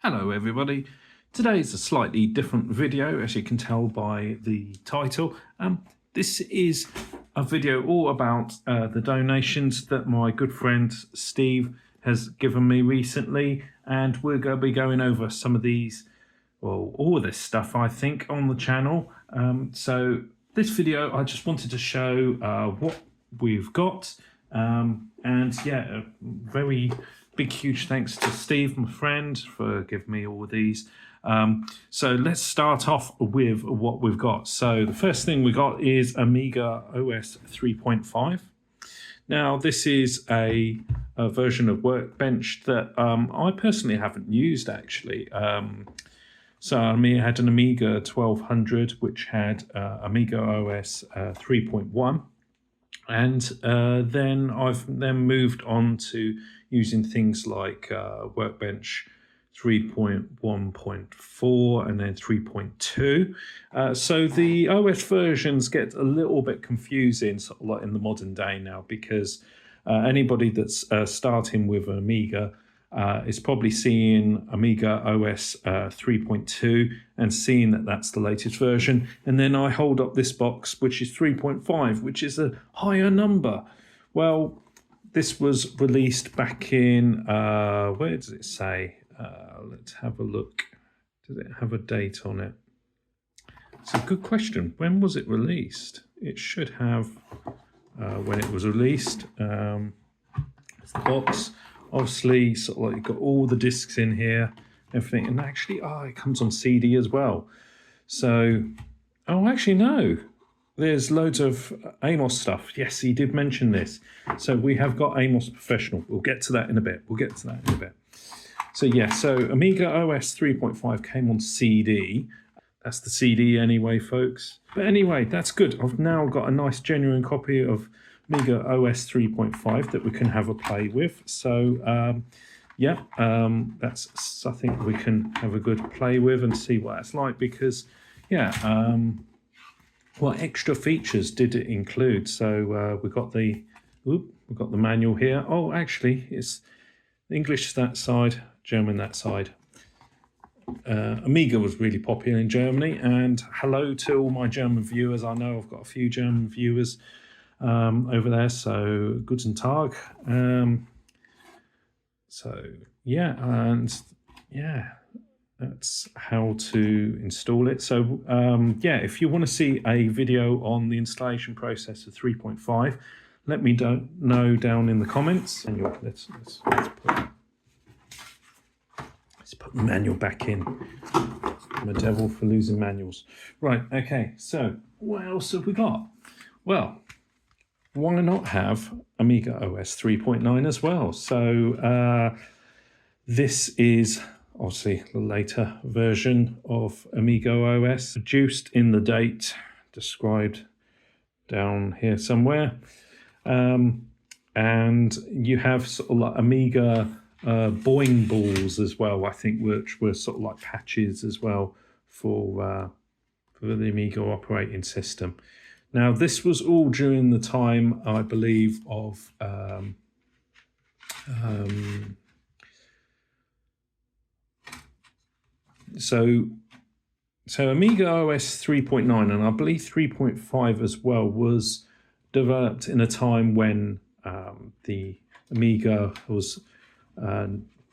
Hello everybody. Today's a slightly different video, as you can tell by the title. This is a video all about the donations that my good friend Steve has given me recently, and we're going to be going over some of these, well, all of this stuff I think on the channel. So this video I just wanted to show what we've got, and yeah, a very big huge thanks to Steve, my friend, for giving me all of these. So let's start off with what we've got. So the first thing we got is Amiga OS 3.5. Now this is a version of Workbench that I personally haven't used actually. So I mean, I had an Amiga 1200 which had Amiga OS 3.1. And then I've moved on to using things like Workbench 3.1.4 and then 3.2. So the OS versions get a little bit confusing sort of like in the modern day now, because anybody that's starting with an Amiga is probably seeing Amiga OS 3.2 and seeing that that's the latest version. And then I hold up this box, which is 3.5, which is a higher number. Well, this was released back in, where does it say? Let's have a look. Does it have a date on it? It's a good question. When was it released? It should have when it was released. It's the box. Obviously, sort of like you've got all the discs in here, everything, and actually, it comes on CD as well. So, actually, no, there's loads of Amos stuff. Yes, he did mention this. So we have got Amos Professional. We'll get to that in a bit. So yeah, so Amiga OS 3.5 came on CD. That's the CD anyway, folks. But anyway, that's good. I've now got a nice genuine copy of Amiga OS 3.5 that we can have a play with. So that's something we can have a good play with and see what that's like, because what extra features did it include? So we've got the manual here. Oh, actually, it's English that side, German that side. Amiga was really popular in Germany, and hello to all my German viewers. I know I've got a few German viewers over there, so guten Tag. That's how to install it. So if you want to see a video on the installation process of 3.5, let me know down in the comments. And let's put the manual back in. I'm a devil for losing manuals. Right, okay, so what else have we got? Well, why not have Amiga OS 3.9 as well? So this is obviously the later version of Amiga OS, produced in the date described down here somewhere. And you have sort of like Amiga boing balls as well, I think, which were sort of like patches as well for the Amiga operating system. Now, this was all during the time, I believe, of so Amiga OS 3.9 and I believe 3.5 as well was developed in a time when the Amiga was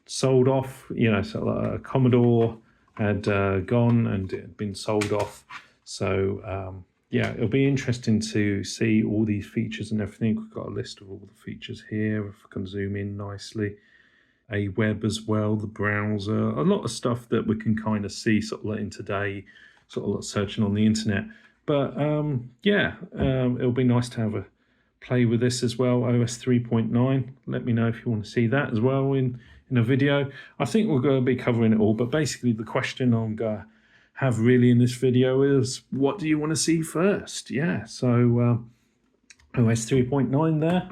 sold off. So Commodore had gone and it had been sold off. So it'll be interesting to see all these features and everything. We've got a list of all the features here. If I can zoom in nicely. A web as well, the browser, a lot of stuff that we can kind of see sort of like in today, sort of like searching on the internet. But it'll be nice to have a play with this as well, OS 3.9. Let me know if you want to see that as well in a video. I think we're going to be covering it all, but basically the question I'm going to have really in this video is, what do you want to see first? Yeah, so OS 3.9 there,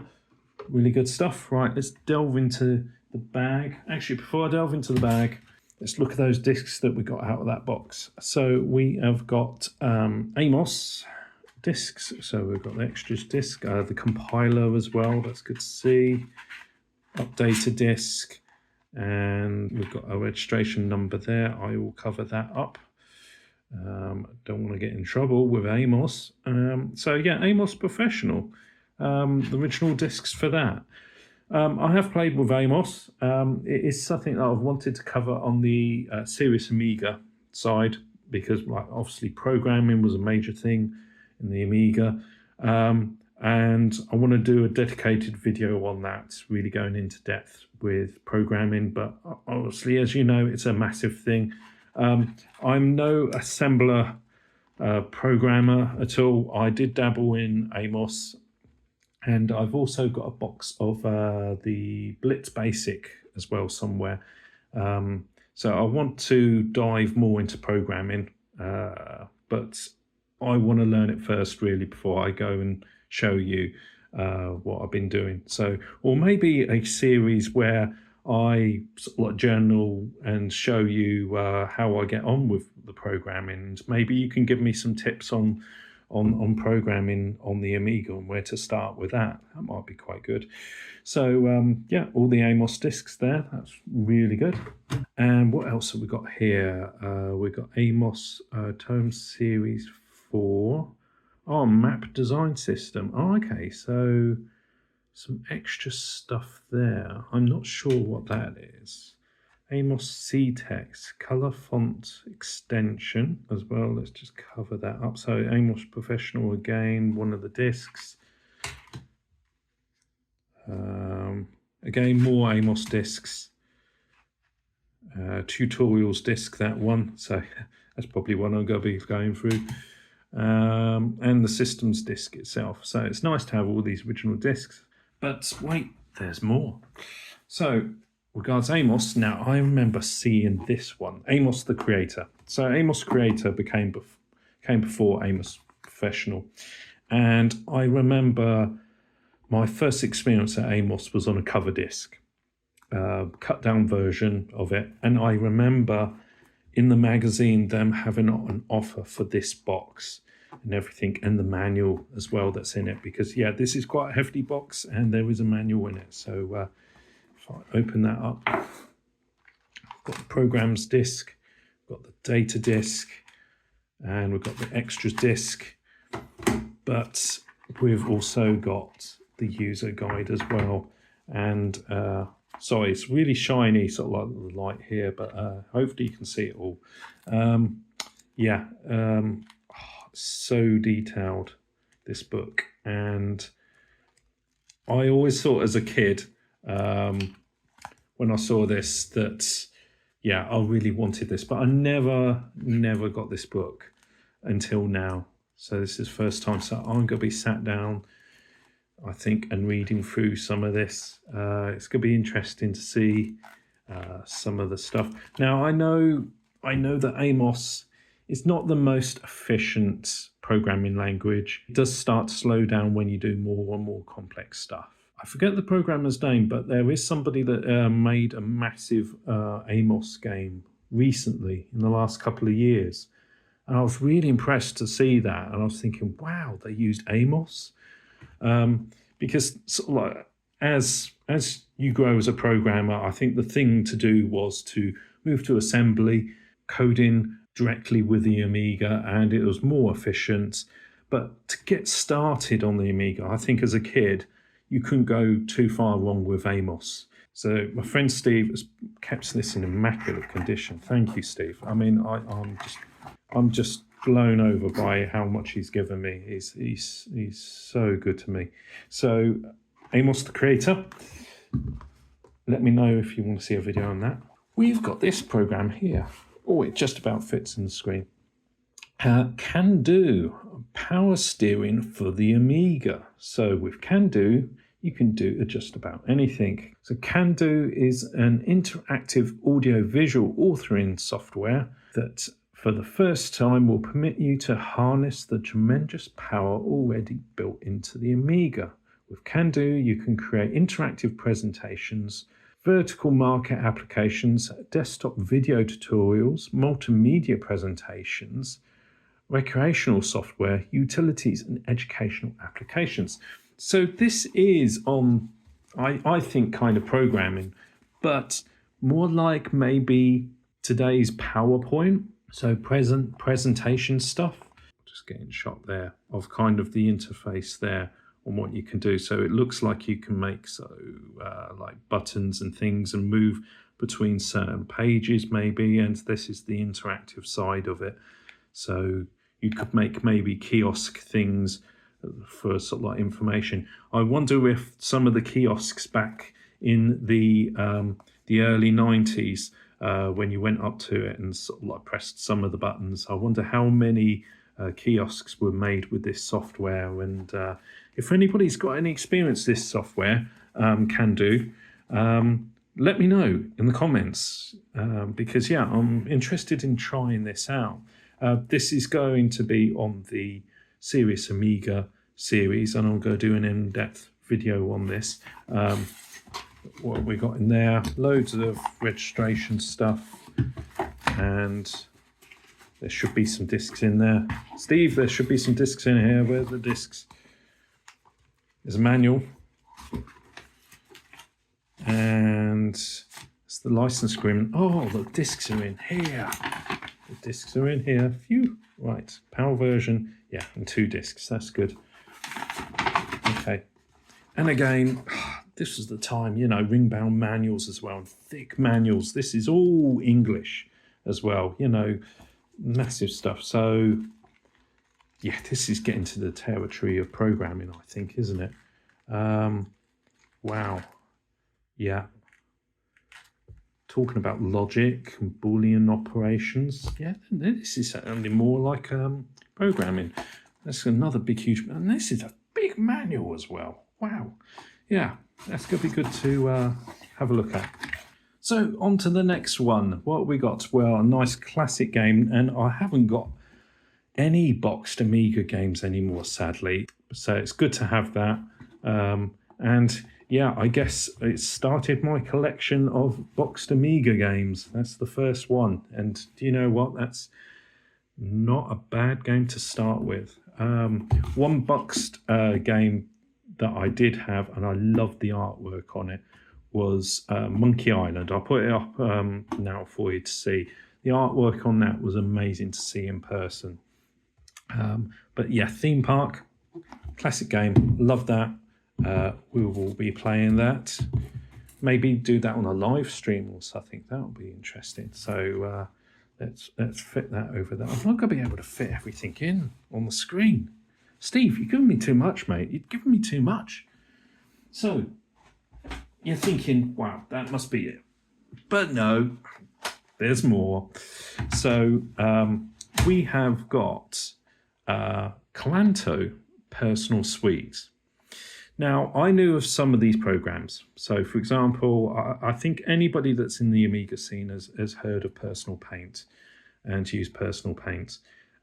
really good stuff. Right, let's delve into the bag. Actually, before I delve into the bag, let's look at those discs that we got out of that box. So we have got Amos discs. So we've got the extras disc, the compiler as well. That's good to see. Updated disc, and we've got a registration number there. I will cover that up. Don't want to get in trouble with Amos. So yeah, Amos Professional, the original discs for that. I have played with Amos. It is something that I've wanted to cover on the Serious Amiga side, because like, obviously programming was a major thing in the Amiga. And I want to do a dedicated video on that, really going into depth with programming. But obviously, as you know, it's a massive thing. I'm no assembler programmer at all. I did dabble in Amos, and I've also got a box of the Blitz Basic as well somewhere. So I want to dive more into programming, but I want to learn it first, really, before I go and show you what I've been doing. So, or maybe a series where I sort of like journal and show you how I get on with the programming. And maybe you can give me some tips on programming on the Amiga and where to start with that. That might be quite good. So yeah, all the Amos discs there. That's really good. And what else have we got here? We've got Amos Tome Series 4. Oh, map design system. Oh, okay, so some extra stuff there. I'm not sure what that is. Amos C-Text, color font extension as well. Let's just cover that up. So Amos Professional again, one of the discs. Again, more Amos discs. Tutorials disc, that one. So that's probably one I'm going to be going through. And the systems disc itself. So it's nice to have all these original discs. But wait, there's more. So regards Amos, now I remember seeing this one, Amos the Creator. So Amos Creator came before Amos Professional. And I remember my first experience at Amos was on a cover disc, cut down version of it. And I remember in the magazine them having an offer for this box and everything, and the manual as well that's in it, because yeah, this is quite a hefty box and there is a manual in it. So if I open that up, I've got the programs disc, got the data disc, and we've got the extras disc, but we've also got the user guide as well. And sorry, it's really shiny, sort of like the light here, but hopefully you can see it all. So detailed, this book. And I always thought as a kid, when I saw this, that yeah, I really wanted this, but I never got this book until now. So this is the first time. So I'm going to be sat down, I think, and reading through some of this. It's going to be interesting to see some of the stuff. Now, I know that Amos is not the most efficient programming language. It does start to slow down when you do more and more complex stuff. I forget the programmer's name, but there is somebody that made a massive Amos game recently in the last couple of years. And I was really impressed to see that. And I was thinking, wow, they used Amos. Because sort of like, as you grow as a programmer, I think the thing to do was to move to assembly, coding directly with the Amiga, and it was more efficient. But to get started on the Amiga, I think as a kid, you couldn't go too far wrong with Amos. So my friend Steve has kept this in immaculate condition. Thank you, Steve. I mean, I'm just blown over by how much he's given me. He's so good to me. So Amos the Creator, let me know if you want to see a video on that. We've got this program here. Oh, it just about fits in the screen. Can do power steering for the Amiga. So with Can Do, you can do just about anything. So Can Do is an interactive audio-visual authoring software that for the first time will permit you to harness the tremendous power already built into the Amiga. With Can Do, you can create interactive presentations, vertical market applications, desktop video tutorials, multimedia presentations, recreational software, utilities, and educational applications. So this is on, I think, kind of programming, but more like maybe today's PowerPoint. So presentation stuff. Just getting shot there of kind of the interface there on what you can do. So it looks like you can make like buttons and things and move between certain pages maybe, and this is the interactive side of it. So you could make maybe kiosk things for sort of like information. I wonder if some of the kiosks back in the early 90s, when you went up to it and sort of like pressed some of the buttons, I wonder how many kiosks were made with this software. And if anybody's got any experience this software can do, let me know in the comments, because yeah, I'm interested in trying this out. This is going to be on the Serious Amiga series, and I'm going to do an in-depth video on this. What we got in there, loads of registration stuff, and there should be some discs in there. Steve, there should be some discs in here. Where are the discs? There's a manual, and it's the license agreement. Oh, the discs are in here. The discs are in here. Phew. Right, PAL version. Yeah, and 2 discs. That's good. Okay. And again, this was the time, you know, ring-bound manuals as well, and thick manuals. This is all English as well, you know, massive stuff. So, yeah, this is getting to the territory of programming, I think, isn't it? Wow. Yeah. Talking about logic and Boolean operations. Yeah, this is sounding more like programming. That's another big, huge, and this is a big manual as well. Wow. Yeah, that's going to be good to have a look at. So on to the next one. What have we got? Well, a nice classic game, and I haven't got any boxed Amiga games anymore, sadly. So it's good to have that. And yeah, I guess it started my collection of boxed Amiga games. That's the first one. And do you know what? That's not a bad game to start with. One boxed game that I did have, and I loved the artwork on it, was Monkey Island. I'll put it up now for you to see. The artwork on that was amazing to see in person. But yeah, Theme Park, classic game. Love that. We will be playing that. Maybe do that on a live stream or something. That would be interesting. So let's fit that over there. I'm not going to be able to fit everything in on the screen. Steve, you're giving me too much, mate. You're giving me too much. So you're thinking, wow, that must be it. But no, there's more. So we have got Calanto Personal Suite. Now, I knew of some of these programs. So, for example, I think anybody that's in the Amiga scene has heard of Personal Paint and used Personal Paint.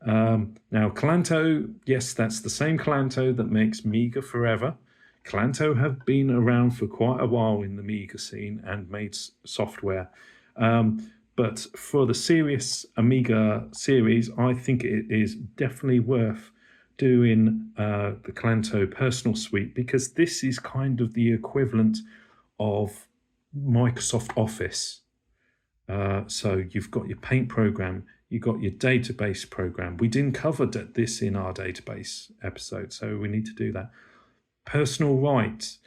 Now, Calanto, yes, that's the same Calanto that makes Amiga Forever. Calanto have been around for quite a while in the Amiga scene and made software. But for the Serious Amiga series, I think it is definitely worth doing the Calanto Personal Suite, because this is kind of the equivalent of Microsoft Office. So you've got your Paint program, you've got your database program. We didn't cover this in our database episode, so we need to do that. Personal Write,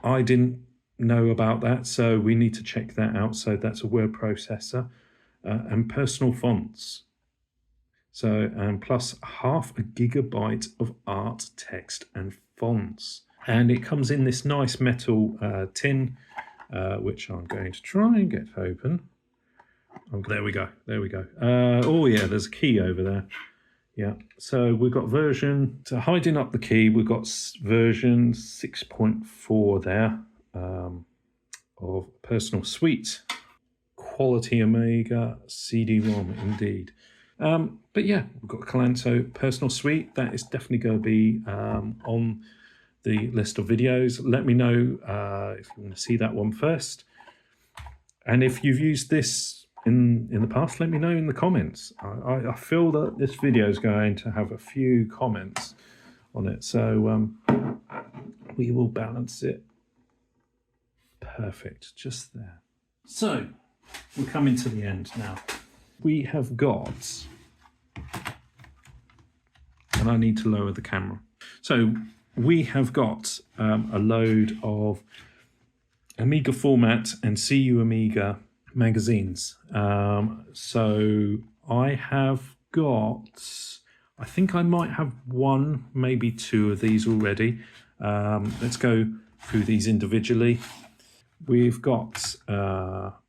I didn't know about that, so we need to check that out. So that's a word processor. And Personal Fonts. So, and plus 0.5 GB of art, text, and fonts. And it comes in this nice metal tin, which I'm going to try and get open. Oh, there we go. There we go. Oh, yeah, there's a key over there. Yeah. So we've got version, so hiding up the key, we've got version 6.4 there of Personal Suite. Quality Amiga CD-ROM, indeed. But yeah, we've got Calanto Personal Suite. That is definitely going to be on the list of videos. Let me know if you want to see that one first. And if you've used this in the past, let me know in the comments. I feel that this video is going to have a few comments on it. So we will balance it. Perfect, just there. So we're coming to the end now. We have got, and I need to lower the camera. So we have got a load of Amiga format and CU Amiga magazines. So I have got, I think I might have one, maybe two of these already. Let's go through these individually. We've got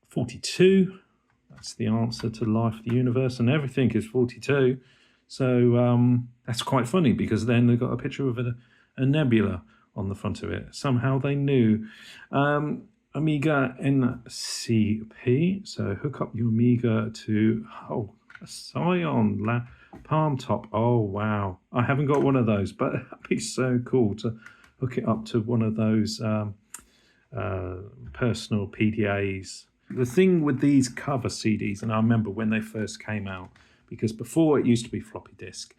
42. That's the answer to life, the universe, and everything is 42. So that's quite funny because then they've got a picture of a nebula on the front of it. Somehow they knew. Amiga NCP. So hook up your Amiga to a Scion Palm Top. Oh wow! I haven't got one of those, but that'd be so cool to hook it up to one of those personal PDAs. The thing with these cover CDs, and I remember when they first came out, because before it used to be floppy disk,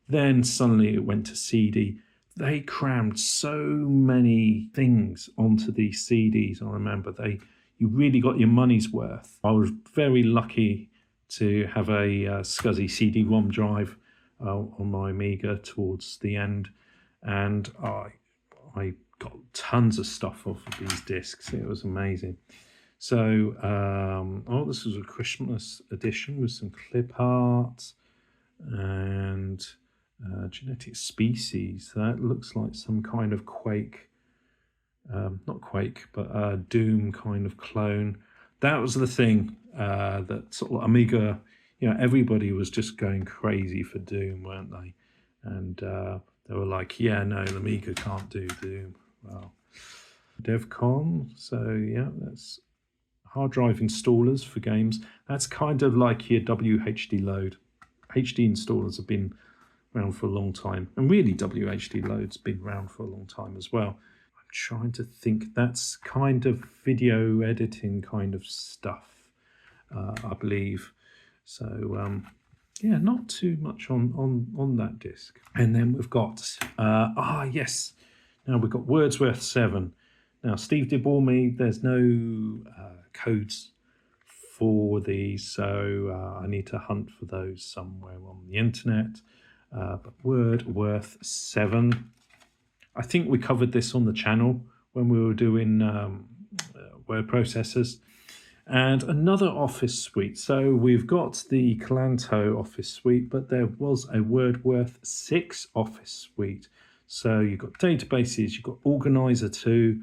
then suddenly it went to CD. They crammed so many things onto these CDs. I remember you really got your money's worth. I was very lucky to have a SCSI CD-ROM drive on my Amiga towards the end, and I got tons of stuff off of these discs. It was amazing. So, this was a Christmas edition with some clip art and genetic species. That looks like some kind of Quake, not Quake, but Doom kind of clone. That was the thing that sort of Amiga, everybody was just going crazy for Doom, weren't they? And they were like, yeah, no, Amiga can't do Doom. Well, DevCon, so yeah, that's hard drive installers for games. That's kind of like your WHD load. HD installers have been around for a long time, and really WHD load's been around for a long time as well. I'm trying to think. That's kind of video editing kind of stuff, I believe. So yeah, not too much on that disc. And then we've got yes, now we've got Wordsworth 7. Now Steve did warn me there's no codes for these, so I need to hunt for those somewhere on the internet. But Wordsworth 7, I think we covered this on the channel when we were doing word processors. And another Office suite. So we've got the Calanto Office suite, but there was a Wordsworth 6 Office suite. So you've got databases, you've got Organizer 2,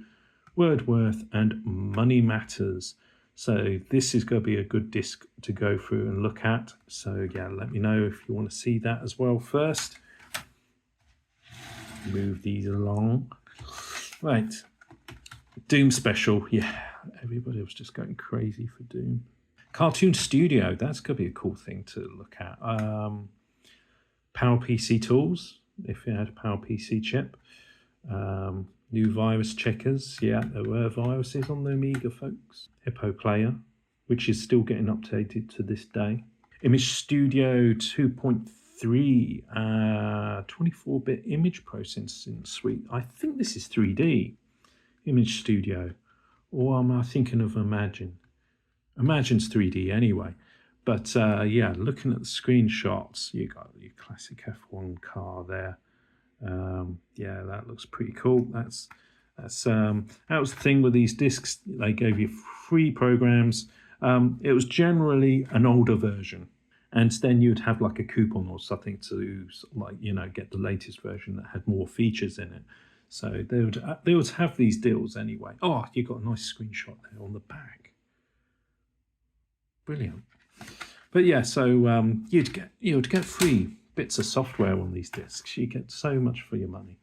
Wordsworth, and Money Matters. So this is going to be a good disc to go through and look at. So yeah, let me know if you want to see that as well first. Move these along. Right. Doom special. Yeah, everybody was just going crazy for Doom. Cartoon Studio. That's going to be a cool thing to look at. PowerPC tools, if you had a PowerPC chip. New virus checkers. Yeah, there were viruses on the Amiga, folks. Hippo Player, which is still getting updated to this day. Image Studio 2.3, 24-bit image processing suite. I think this is 3D. Image Studio. Or am I thinking of Imagine? Imagine's 3D anyway. But yeah, looking at the screenshots, you got your classic F1 car there. Yeah, that looks pretty cool. That was the thing with these discs. They gave you free programs. It was generally an older version, and then you'd have like a coupon or something to get the latest version that had more features in it. So they would have these deals anyway. Oh, you got a nice screenshot there on the back. Brilliant. But yeah, so you'd get free bits of software on these discs. You get so much for your money.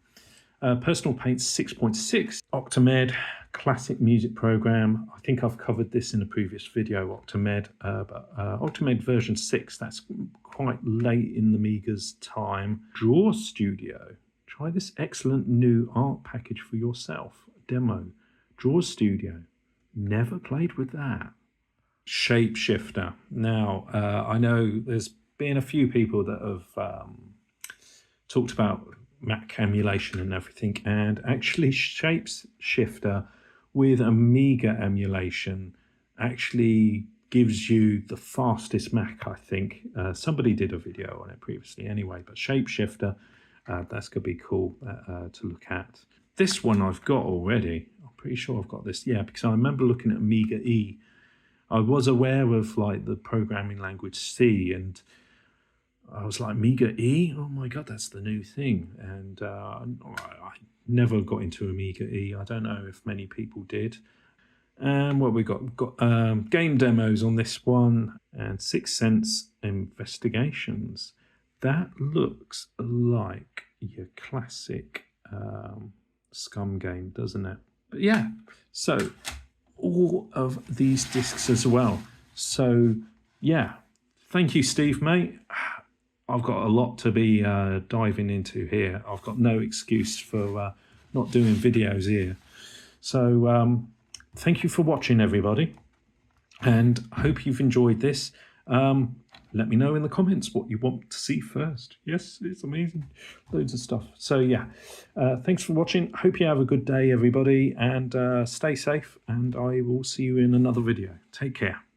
Personal Paint 6.6, Octamed, classic music program. I think I've covered this in a previous video, Octamed, but Octamed version 6, that's quite late in the Amiga's time. Draw Studio, try this excellent new art package for yourself. Demo, Draw Studio, never played with that. Shapeshifter. Now, I know there's been a few people that have talked about Mac emulation and everything, and actually Shapeshifter with Amiga emulation actually gives you the fastest Mac, I think. Somebody did a video on it previously anyway, but Shapeshifter, that's going to be cool to look at. This one I've got already. I'm pretty sure I've got this. Yeah, because I remember looking at Amiga E. I was aware of like the programming language C, and I was like, Amiga E? Oh my God, that's the new thing. And I never got into Amiga E. I don't know if many people did. And what we got? We've got game demos on this one and 6 Sense Investigations. That looks like your classic Scum game, doesn't it? But yeah, so all of these discs as well. So yeah, thank you, Steve, mate. I've got a lot to be diving into here. I've got no excuse for not doing videos here. So thank you for watching, everybody, and I hope you've enjoyed this. Let me know in the comments what you want to see first. Yes, it's amazing. Loads of stuff. So yeah, thanks for watching. Hope you have a good day, everybody, and stay safe, and I will see you in another video. Take care.